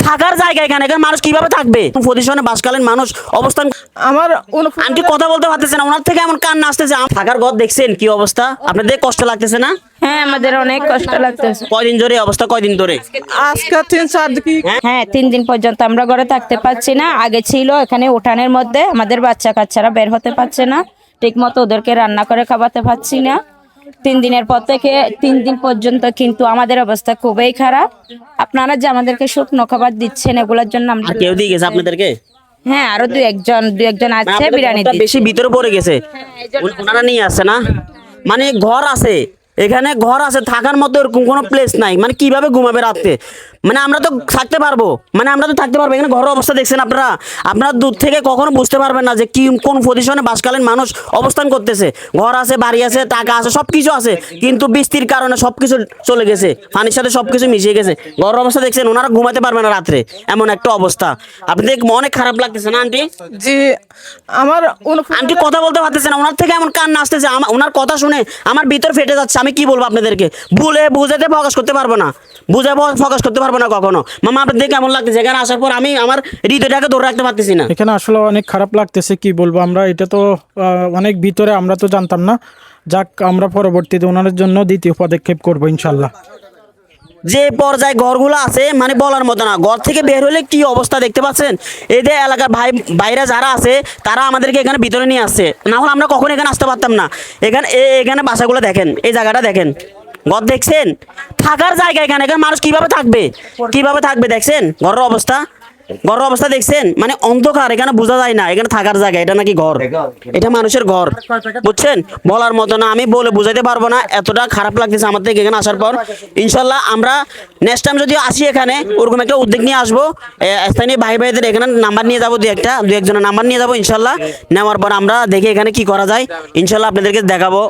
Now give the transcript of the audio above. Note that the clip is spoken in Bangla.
থাকার জায়গা এখানে এখানে মানুষ কিভাবে থাকবে? পজিশনে বাসকালীন মানুষ অবস্থান আমার আন্টি কথা বলতে পারতেছে না, ওনার থেকে এমন কান্না আসতেছে। থাকার ঘর দেখছেন কি অবস্থা? আপনাদের কষ্ট লাগতেছে না? হ্যাঁ, আমাদের অনেক কষ্ট লাগতেছে। কয়দিন ধরে এই অবস্থা, কয়দিন ধরে? আজকে 3-4 দিন হ্যাঁ, 3 দিন পর্যন্ত আমরা ঘরে থাকতে পারছি না। আগে ছিল এখানে উঠানের মধ্যে, আমাদের বাচ্চা কাচ্চারা বের হতে পারছে না, ঠিক মতো ওদেরকে রান্না করে খাওয়াতে পারছি না। 3 দিনের পর থেকে 3 দিন পর্যন্ত কিন্তু আমাদের অবস্থা খুবই খারাপ। আপনারা যে আমাদেরকে শুকনো খাবার দিচ্ছেন এগুলোর জন্য আমরা, আর কেউ দিয়ে গেছে আপনাদেরকে? হ্যাঁ, আরো দু একজন আছে আপনাদের বিরিয়ানি ঘরটা দিচ্ছে। বেশি ভিতরে পড়ে গেছে, ওনারা নিয়ে আসছে না? মানে ঘর আছে এখানে, ঘর আছে, থাকার মতো এরকম কোনো প্লেস নাই। মানে কিভাবে ঘুমাবে রাতে? মানে আমরা তো থাকতে পারবো, এখানে ঘরের অবস্থা দেখছেন আপনারা? আপনারা দূর থেকে কখনো বুঝতে পারবেন না যে কি কোন পজিশনে বাসকালীন মানুষ অবস্থান করতেছে। ঘর আছে, বাড়ি আছে, টাকা আছে, সবকিছু আছে, কিন্তু বৃষ্টির কারণে সবকিছু চলে গেছে, পানির সাথে সবকিছু মিশিয়ে গেছে। ঘরের অবস্থা দেখছেন, ওনারা ঘুমাতে পারবে না রাত্রে, এমন একটা অবস্থা। আপনাদের অনেক খারাপ লাগতেছে না আন্টি? জি আমার আন্টি কথা বলতে পারতেছে না, ওনার থেকে এমন কান্না আসতেছে। ওনার কথা শুনে আমার ভিতর ফেটে যাচ্ছে। আমি কি বলবো আপনাদেরকে? বুঝাতে প্রকাশ করতে পারবো না, প্রকাশ করতে পারবো না কখনো। মামা আপনাদের কেমন লাগতেছে এখানে আসার পর? আমি আমার হৃদয়টাকে ধরে রাখতে পারতেছি না। এখানে আসলে অনেক খারাপ লাগতেছে, কি বলবো আমরা, এটা তো অনেক ভিতরে, আমরা তো জানতাম না। যাক, আমরা পরবর্তীতে ওনাদের জন্য দ্বিতীয় পদক্ষেপ করবো ইনশাল্লাহ। যে পর্যায়ে ঘরগুলো আছে মানে বলার মতো না। ঘর থেকে বের হলে কি অবস্থা দেখতে পাচ্ছেন? এদের এলাকার ভাইরা যারা আছে তারা আমাদেরকে এখানে ভিতরে নিয়ে আসছে, না হলে আমরা কখনো এখানে আসতে পারতাম না। এখানে বাসাগুলো দেখেন, এই জায়গাটা দেখেন, ঘর দেখছেন? থাকার জায়গা এখানে এখানে মানুষ কিভাবে থাকবে দেখছেন? ঘরের অবস্থা দেখছেন? মানে অন্ধকার, এখানে বোঝা যায় না এখানে থাকার জায়গা। এটা নাকি ঘর? এটা মানুষের ঘর, বুঝছেন? বলার মতো না, আমি বলে বুঝাইতে পারবো না, এতটা খারাপ লাগতেছে আমার থেকে এখানে আসার পর। ইনশাল্লাহ আমরা নেক্সট টাইম যদি আসি এখানে ওরকম একটা উদ্যোগ নিয়ে আসবো। স্থানীয় ভাইদের এখানে নাম্বার নিয়ে যাবো, দু একজনের নাম্বার নিয়ে যাবো। ইনশাল্লাহ নেওয়ার পর আমরা দেখি এখানে কি করা যায়, ইনশাল্লাহ আপনাদেরকে দেখাবো।